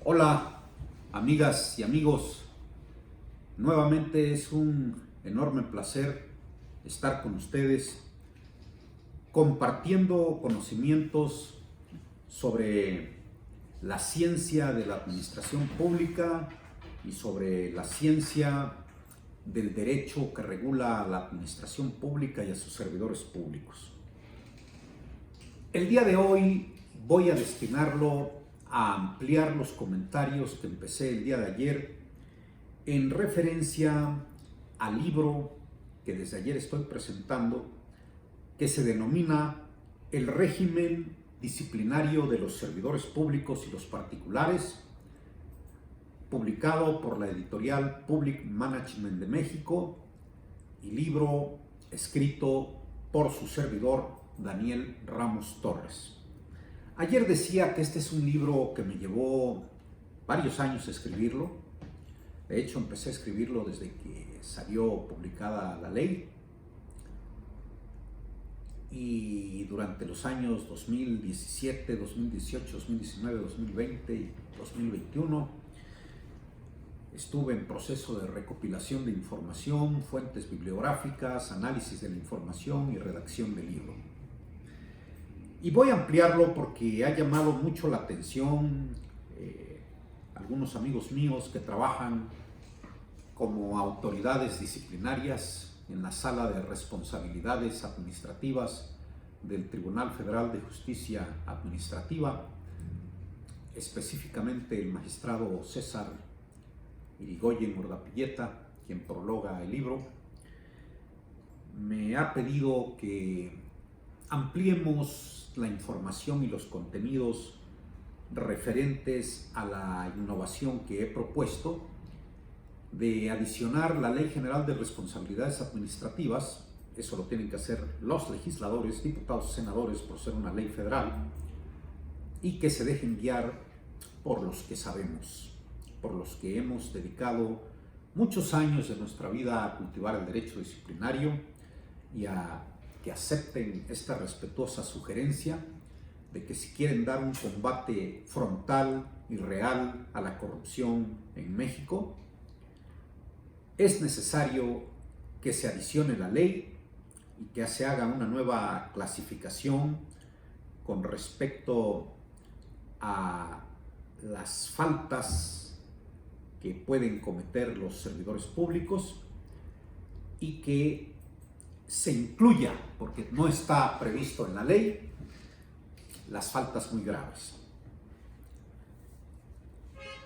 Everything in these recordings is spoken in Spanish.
Hola, amigas y amigos. Nuevamente es un enorme placer estar con ustedes compartiendo conocimientos sobre la ciencia de la administración pública y sobre la ciencia del derecho que regula a la administración pública y a sus servidores públicos. El día de hoy voy a destinarlo a ampliar los comentarios que empecé el día de ayer en referencia al libro que desde ayer estoy presentando, que se denomina El régimen disciplinario de los servidores públicos y los particulares, publicado por la editorial Public Management de México, y libro escrito por su servidor Daniel Ramos Torres. Ayer decía que este es un libro que me llevó varios años escribirlo. De hecho, empecé a escribirlo desde que salió publicada la ley. Y durante los años 2017, 2018, 2019, 2020 y 2021 estuve en proceso de recopilación de información, fuentes bibliográficas, análisis de la información y redacción del libro. Y voy a ampliarlo porque ha llamado mucho la atención algunos amigos míos que trabajan como autoridades disciplinarias en la Sala de Responsabilidades Administrativas del Tribunal Federal de Justicia Administrativa, específicamente el magistrado César Irigoyen Urdapilleta, quien prologa el libro. Me ha pedido que ampliemos la información y los contenidos referentes a la innovación que he propuesto de adicionar la Ley General de Responsabilidades Administrativas. Eso lo tienen que hacer los legisladores, diputados y senadores, por ser una ley federal, y que se dejen guiar por los que sabemos, por los que hemos dedicado muchos años de nuestra vida a cultivar el derecho disciplinario, y a que acepten esta respetuosa sugerencia de que si quieren dar un combate frontal y real a la corrupción en México, es necesario que se adicione la ley y que se haga una nueva clasificación con respecto a las faltas que pueden cometer los servidores públicos, y que se incluya, porque no está previsto en la ley, las faltas muy graves.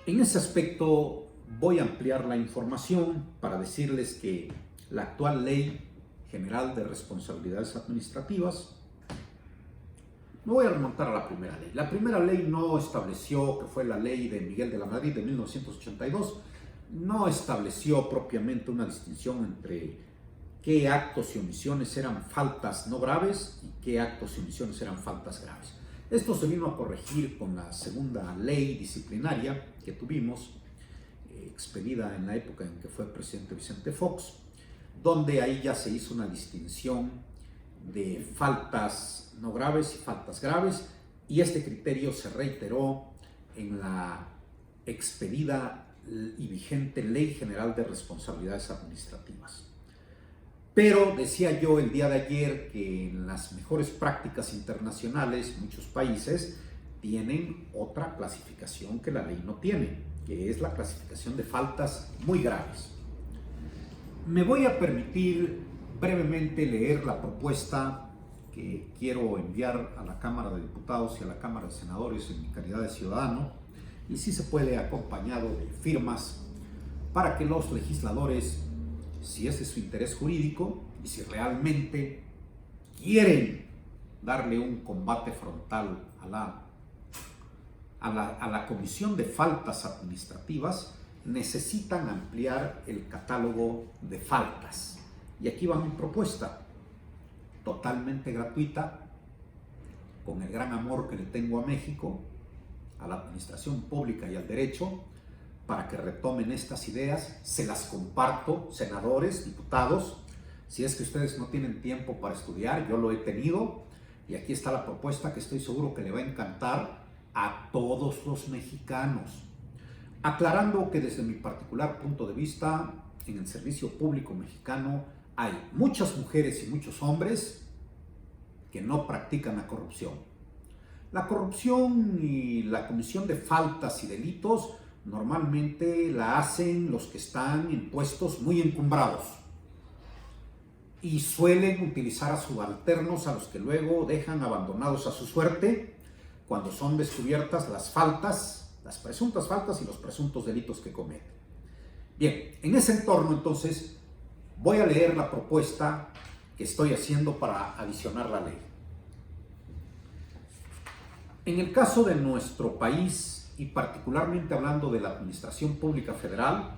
En ese aspecto voy a ampliar la información para decirles que la actual Ley General de Responsabilidades Administrativas, me voy a remontar a la primera ley. La primera ley no estableció, que fue la ley de Miguel de la Madrid de 1982, no estableció propiamente una distinción entre qué actos y omisiones eran faltas no graves y qué actos y omisiones eran faltas graves. Esto se vino a corregir con la segunda ley disciplinaria que tuvimos, expedida en la época en que fue presidente Vicente Fox, donde ahí ya se hizo una distinción de faltas no graves y faltas graves, y este criterio se reiteró en la expedida y vigente Ley General de Responsabilidades Administrativas. Pero decía yo el día de ayer que en las mejores prácticas internacionales muchos países tienen otra clasificación que la ley no tiene, que es la clasificación de faltas muy graves. Me voy a permitir brevemente leer la propuesta que quiero enviar a la Cámara de Diputados y a la Cámara de Senadores en mi calidad de ciudadano, y si se puede acompañado de firmas, para que los legisladores, si ese es su interés jurídico y si realmente quieren darle un combate frontal a la comisión de faltas administrativas, necesitan ampliar el catálogo de faltas. Y aquí va mi propuesta, totalmente gratuita, con el gran amor que le tengo a México, a la administración pública y al derecho, para que retomen estas ideas. Se las comparto, senadores, diputados. Si es que ustedes no tienen tiempo para estudiar, yo lo he tenido, y aquí está la propuesta que estoy seguro que le va a encantar a todos los mexicanos. aclarando que desde mi particular punto de vista, en el servicio público mexicano hay muchas mujeres y muchos hombres que no practican la corrupción. La corrupción y la comisión de faltas y delitos normalmente la hacen los que están en puestos muy encumbrados y suelen utilizar a subalternos a los que luego dejan abandonados a su suerte cuando son descubiertas las faltas, las presuntas faltas y los presuntos delitos que cometen. Bien, en ese entorno entonces voy a leer la propuesta que estoy haciendo para adicionar la ley. En el caso de nuestro país, y particularmente hablando de la Administración Pública Federal,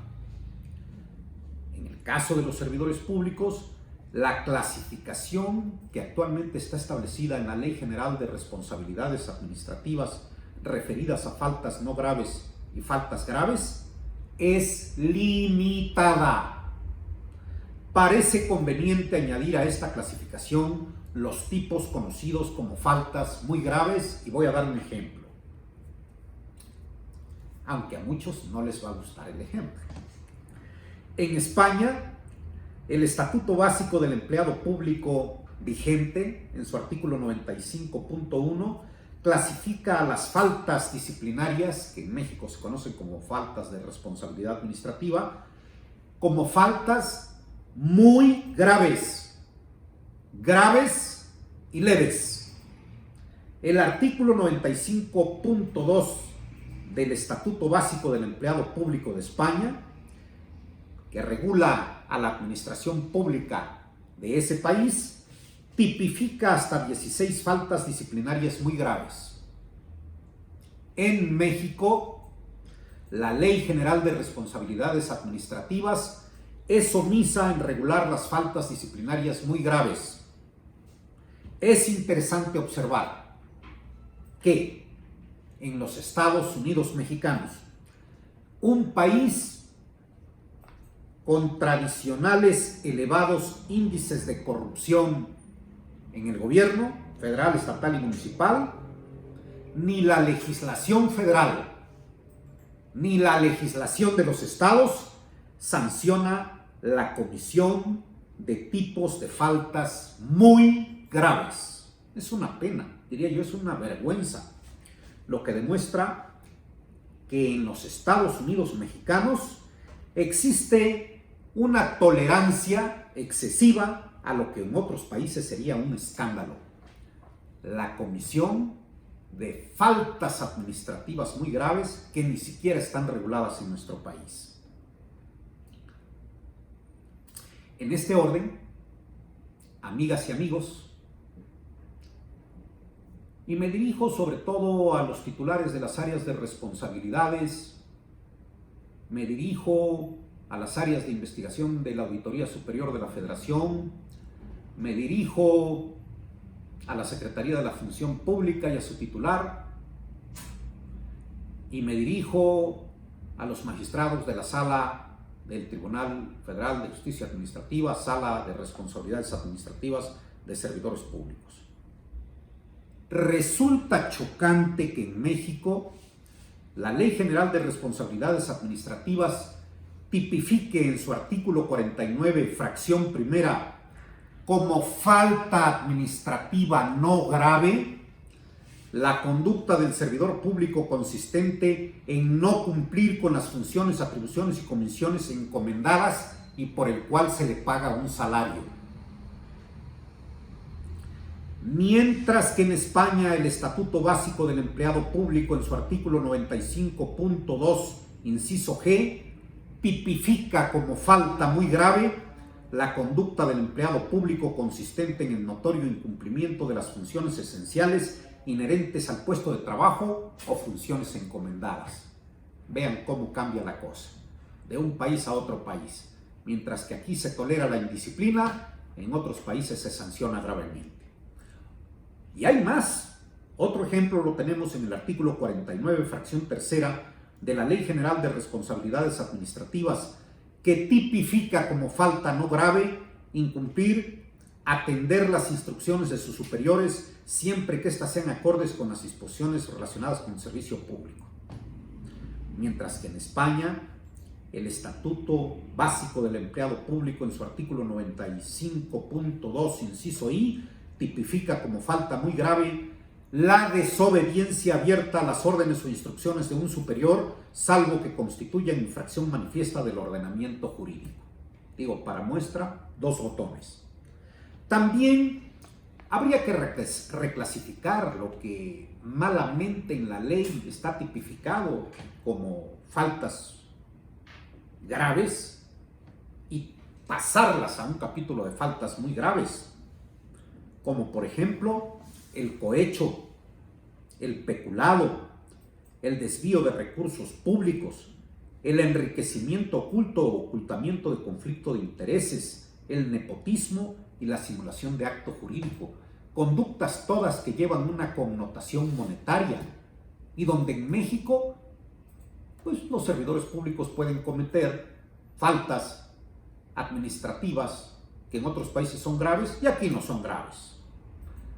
en el caso de los servidores públicos, la clasificación que actualmente está establecida en la Ley General de Responsabilidades Administrativas referidas a faltas no graves y faltas graves es limitada. Parece conveniente añadir a esta clasificación los tipos conocidos como faltas muy graves y voy a dar un ejemplo, aunque a muchos no les va a gustar el ejemplo. En España, el Estatuto Básico del Empleado Público vigente, en su artículo 95.1, clasifica a las faltas disciplinarias, que en México se conocen como faltas de responsabilidad administrativa, como faltas muy graves, graves y leves. El artículo 95.2 del Estatuto Básico del Empleado Público de España, que regula a la administración pública de ese país, tipifica hasta 16 faltas disciplinarias muy graves. En México, la Ley General de Responsabilidades Administrativas es omisa en regular las faltas disciplinarias muy graves. Es interesante observar que en los Estados Unidos mexicanos, un país con tradicionales elevados índices de corrupción en el gobierno federal, estatal y municipal, ni la legislación federal ni la legislación de los estados sanciona la comisión de tipos de faltas muy graves. Es una pena, diría yo, es una vergüenza, lo que demuestra que en los Estados Unidos mexicanos existe una tolerancia excesiva a lo que en otros países sería un escándalo. La comisión de faltas administrativas muy graves que ni siquiera están reguladas en nuestro país. En este orden, amigas y amigos, y me dirijo sobre todo a los titulares de las áreas de responsabilidades, me dirijo a las áreas de investigación de la Auditoría Superior de la Federación, me dirijo a la Secretaría de la Función Pública y a su titular, y me dirijo a los magistrados de la Sala del Tribunal Federal de Justicia Administrativa, Sala de Responsabilidades Administrativas de Servidores Públicos. Resulta chocante que en México la Ley General de Responsabilidades Administrativas tipifique en su artículo 49, fracción primera, como falta administrativa no grave la conducta del servidor público consistente en no cumplir con las funciones, atribuciones y comisiones encomendadas y por el cual se le paga un salario. Mientras que en España el Estatuto Básico del Empleado Público en su artículo 95.2, inciso G, tipifica como falta muy grave la conducta del empleado público consistente en el notorio incumplimiento de las funciones esenciales inherentes al puesto de trabajo o funciones encomendadas. Vean cómo cambia la cosa, de un país a otro país. Mientras que aquí se tolera la indisciplina, en otros países se sanciona gravemente. Y hay más. Otro ejemplo lo tenemos en el artículo 49, fracción tercera, de la Ley General de Responsabilidades Administrativas, que tipifica como falta no grave incumplir, atender las instrucciones de sus superiores siempre que éstas sean acordes con las disposiciones relacionadas con el servicio público. mientras que en España el Estatuto Básico del Empleado Público en su artículo 95.2, inciso I, tipifica como falta muy grave la desobediencia abierta a las órdenes o instrucciones de un superior, salvo que constituya infracción manifiesta del ordenamiento jurídico. Digo, para muestra, 2 botones. También habría que reclasificar lo que malamente en la ley está tipificado como faltas graves y pasarlas a un capítulo de faltas muy graves, como por ejemplo el cohecho, el peculado, el desvío de recursos públicos, el enriquecimiento oculto o ocultamiento de conflicto de intereses, el nepotismo y la simulación de acto jurídico, conductas todas que llevan una connotación monetaria y donde en México pues los servidores públicos pueden cometer faltas administrativas que en otros países son graves y aquí no son graves.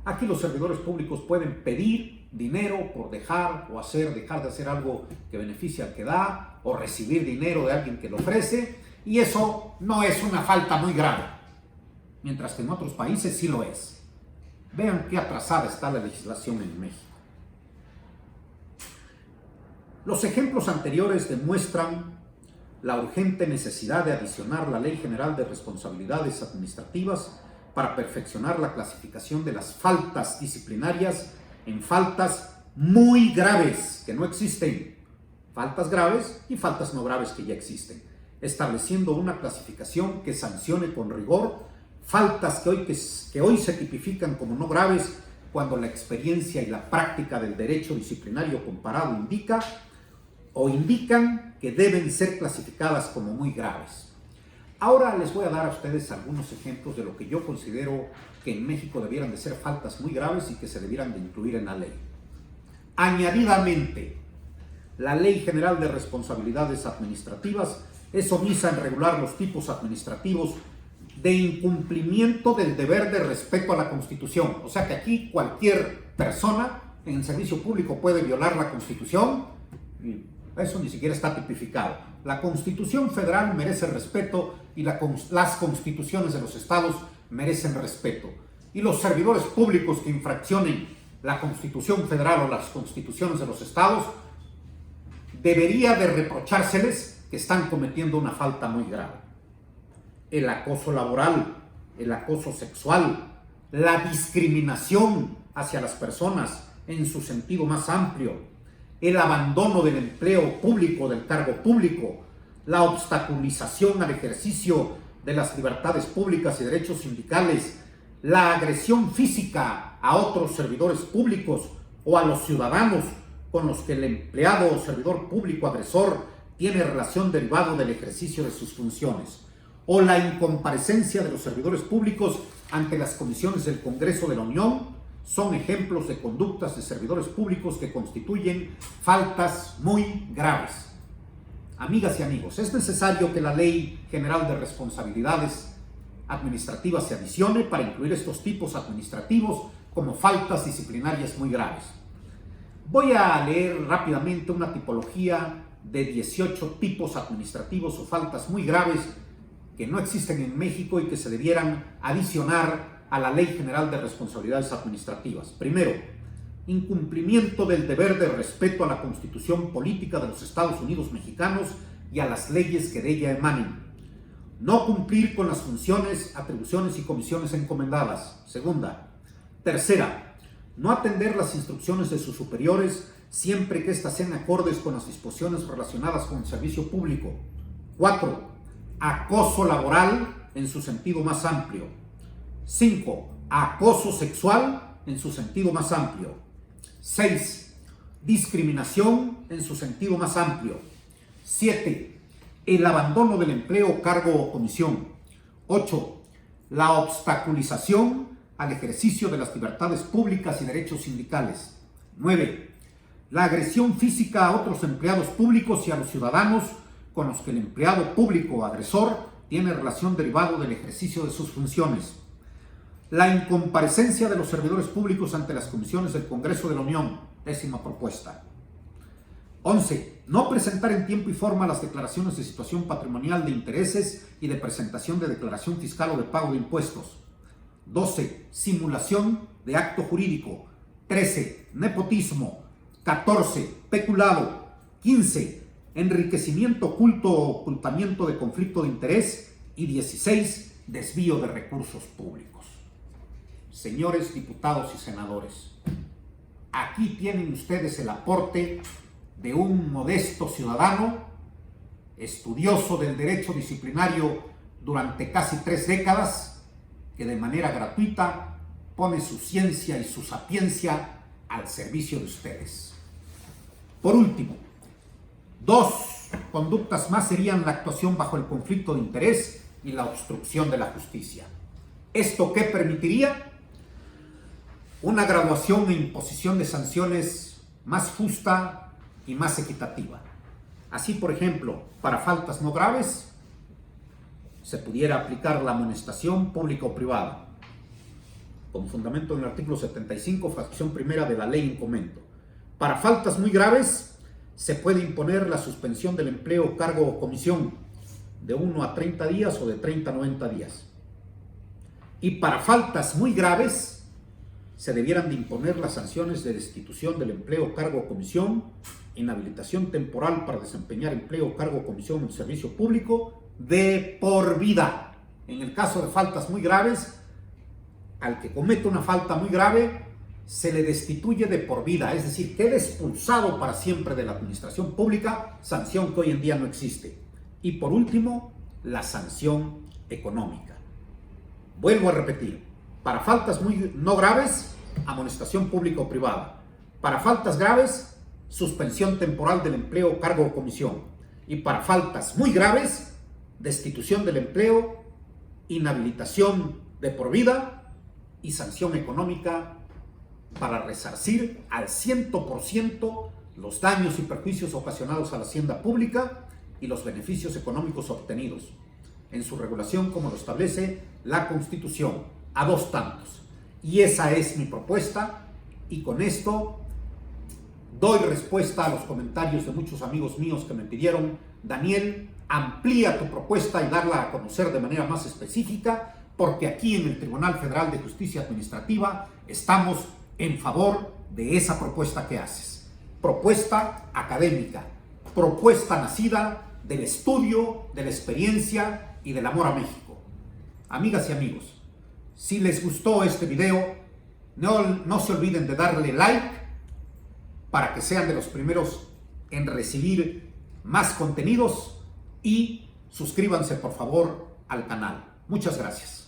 Aquí los servidores públicos pueden pedir dinero por dejar de hacer algo que beneficia al que da, o recibir dinero de alguien que lo ofrece, y eso no es una falta muy grave, mientras que en otros países sí lo es. Vean qué atrasada está la legislación en México. Los ejemplos anteriores demuestran la urgente necesidad de adicionar la Ley General de Responsabilidades Administrativas para perfeccionar la clasificación de las faltas disciplinarias en faltas muy graves que no existen, faltas graves y faltas no graves que ya existen, estableciendo una clasificación que sancione con rigor faltas que hoy se tipifican como no graves cuando la experiencia y la práctica del derecho disciplinario comparado indican que deben ser clasificadas como muy graves. Ahora les voy a dar a ustedes algunos ejemplos de lo que yo considero que en México debieran de ser faltas muy graves y que se debieran de incluir en la ley. Añadidamente, la Ley General de Responsabilidades Administrativas es omisa en regular los tipos administrativos de incumplimiento del deber de respeto a la Constitución. O sea que aquí cualquier persona en el servicio público puede violar la Constitución. Eso ni siquiera está tipificado. La Constitución Federal merece respeto y las constituciones de los estados merecen respeto. Y los servidores públicos que infraccionen la Constitución Federal o las constituciones de los estados, debería de reprochárseles que están cometiendo una falta muy grave. El acoso laboral, el acoso sexual, la discriminación hacia las personas en su sentido más amplio, el abandono del empleo público, del cargo público, la obstaculización al ejercicio de las libertades públicas y derechos sindicales, la agresión física a otros servidores públicos o a los ciudadanos con los que el empleado o servidor público agresor tiene relación derivado del ejercicio de sus funciones, o la incomparecencia de los servidores públicos ante las comisiones del Congreso de la Unión, son ejemplos de conductas de servidores públicos que constituyen faltas muy graves. Amigas y amigos, es necesario que la Ley General de Responsabilidades Administrativas se adicione para incluir estos tipos administrativos como faltas disciplinarias muy graves. Voy a leer rápidamente una tipología de 18 tipos administrativos o faltas muy graves que no existen en México y que se debieran adicionar a la Ley General de Responsabilidades Administrativas. Primero, incumplimiento del deber de respeto a la Constitución Política de los Estados Unidos Mexicanos y a las leyes que de ella emanen. No cumplir con las funciones, atribuciones y comisiones encomendadas. Segunda. Tercera, no atender las instrucciones de sus superiores siempre que éstas sean acordes con las disposiciones relacionadas con el servicio público. 4. Acoso laboral en su sentido más amplio. 5. Acoso sexual en su sentido más amplio. 6. Discriminación en su sentido más amplio. 7. El abandono del empleo, cargo o comisión. 8. La obstaculización al ejercicio de las libertades públicas y derechos sindicales. 9. La agresión física a otros empleados públicos y a los ciudadanos con los que el empleado público agresor tiene relación derivado del ejercicio de sus funciones. La incomparecencia de los servidores públicos ante las comisiones del Congreso de la Unión. 10ª propuesta. 11. No presentar en tiempo y forma las declaraciones de situación patrimonial, de intereses y de presentación de declaración fiscal o de pago de impuestos. 12. Simulación de acto jurídico. 13. Nepotismo. 14. Peculado. 15. Enriquecimiento oculto o ocultamiento de conflicto de interés. Y 16. Desvío de recursos públicos. Señores diputados y senadores, aquí tienen ustedes el aporte de un modesto ciudadano, estudioso del derecho disciplinario durante casi 3 décadas, que de manera gratuita pone su ciencia y su sapiencia al servicio de ustedes. Por último, 2 conductas más serían la actuación bajo el conflicto de interés y la obstrucción de la justicia. ¿Esto qué permitiría? Una graduación e imposición de sanciones más justa y más equitativa. Así, por ejemplo, para faltas no graves, se pudiera aplicar la amonestación pública o privada, con fundamento en el artículo 75, fracción primera de la ley en comento. Para faltas muy graves, se puede imponer la suspensión del empleo, cargo o comisión de 1 a 30 días o de 30 a 90 días. Y para faltas muy graves, se debieran de imponer las sanciones de destitución del empleo, cargo o comisión, inhabilitación temporal para desempeñar empleo, cargo o comisión en servicio público de por vida. En el caso de faltas muy graves, al que comete una falta muy grave, se le destituye de por vida, es decir, queda expulsado para siempre de la administración pública, sanción que hoy en día no existe. Y por último, la sanción económica. Vuelvo a repetir, para faltas muy no graves, amonestación pública o privada. Para faltas graves, suspensión temporal del empleo, cargo o comisión. Y para faltas muy graves, destitución del empleo, inhabilitación de por vida y sanción económica para resarcir al 100% los daños y perjuicios ocasionados a la hacienda pública y los beneficios económicos obtenidos en su regulación como lo establece la Constitución, a 2 tantos. Y esa es mi propuesta, y con esto doy respuesta a los comentarios de muchos amigos míos que me pidieron: Daniel, amplía tu propuesta y darla a conocer de manera más específica, porque aquí en el Tribunal Federal de Justicia Administrativa estamos en favor de esa propuesta que haces. Propuesta académica, propuesta nacida del estudio, de la experiencia y del amor a México. Amigas y amigos, si les gustó este video, no se olviden de darle like para que sean de los primeros en recibir más contenidos, y suscríbanse por favor al canal. Muchas gracias.